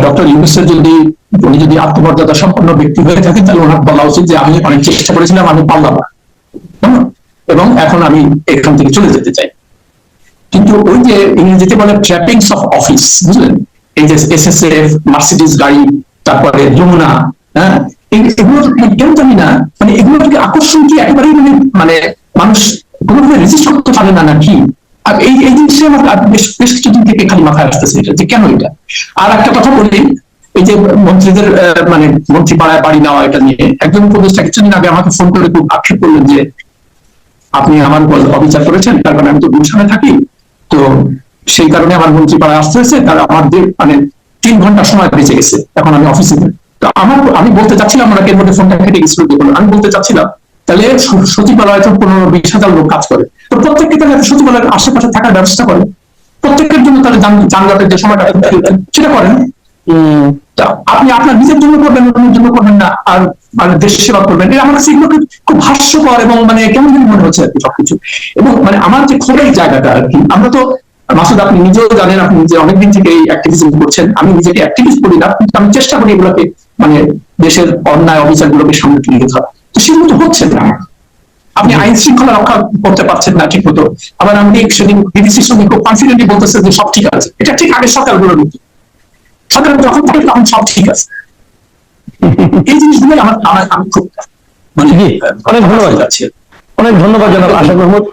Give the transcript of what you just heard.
Doctor ইউনূসের উনি যদি আত্মমর্যাদা সম্পন্ন ব্যক্তি হয়ে থাকেন, তাহলে ওনার বলা উচিত যে আমি অনেক চেষ্টা করেছিলাম, আমি পারলাম না, এবং এখন আমি এখান থেকে চলে যেতে চাই। কিন্তু ওই যে ইংরেজিতে বলে ট্র্যাপিংস অফ অফিস, বুঝলেন, এই যে এসএসএফ, মার্সিডিজ গাড়ি, তারপরে যমুনা, হ্যাঁ, এগুলো কেন জানি না, মানে এগুলোর আকর্ষণ কি একেবারেই মানে মানুষ কোনোভাবে রেজিস্ট করতে পারে না নাকি। আর এই জিনিসটা আমার বেশ বেশ কিছুদিন থেকে খালি মাথায় আসতেছে এটা, যে কেন এটা। আর একটা কথা বলি, এই যে মন্ত্রীদের মানে মন্ত্রী পাড়ায় বাড়ি নেওয়া, এটা নিয়ে একজন উপদেষ্টা কিছুদিন আগে আমাকে ফোন করে খুব আক্ষেপ করলেন যে আপনি আমার উপর অবিচার করেছেন, তার কারণে আমি তো গুলশানে থাকি, তো সেই কারণে আমার মন্ত্রী পাড়ায় আসতে হয়েছে, তার আমার মানে 3 ঘন্টা সময় বেঁচে গেছে, এখন আমি অফিসে। তো আমি বলতে চাচ্ছিলাম, ওনাকে এর মধ্যে ফোনটা কেটে গেছিল, আমি বলতে চাচ্ছিলাম তাহলে সচিবালয়ে তো 15-20 হাজার লোক কাজ করে, তো প্রত্যেককে তাহলে সচিবালয়ের আশেপাশে থাকার ব্যবস্থা করে, প্রত্যেকের জন্য তাহলে যানজটের যে সময়টা সেটা করেন। আপনি আপনার নিজের জন্য করবেন, অন্যের জন্য করবেন না, আর মানে দেশ সেবা করবেন। আমার কাছে এগুলো খুব হাস্যকর এবং মানে কেমন যেন মনে হচ্ছে আর কি সবকিছু। এবং মানে আমার যে ক্ষোভের জায়গাটা আর কি, আমরা তো মাসুদ আপনি নিজেও জানেন, আপনি নিজে অনেকদিন থেকে এই অ্যাক্টিভিজম করছেন, আমি নিজেকে অ্যাক্টিভিস্ট করি না, কিন্তু আমি চেষ্টা করি এগুলোকে মানে দেশের অন্যায় অবিচার গুলোকে সামনে তুলে ধরা, তো সেগুলো তো হচ্ছে না। আপনি আইন শৃঙ্খলা রক্ষা করতে পারছেন না ঠিক মতো, আবার আমি সেদিন বিবিসির সঙ্গে খুব কনফিডেন্টলি বলতেছে যে সব ঠিক আছে, এটা ঠিক আগে সরকারগুলোর মতো, সরকার যখন থাকে তখন সব ঠিক আছে। এই জিনিসগুলো আমি খুব মানে অনেক ধন্যবাদ, অনেক ধন্যবাদ জনাব আশরাফ মাহমুদ।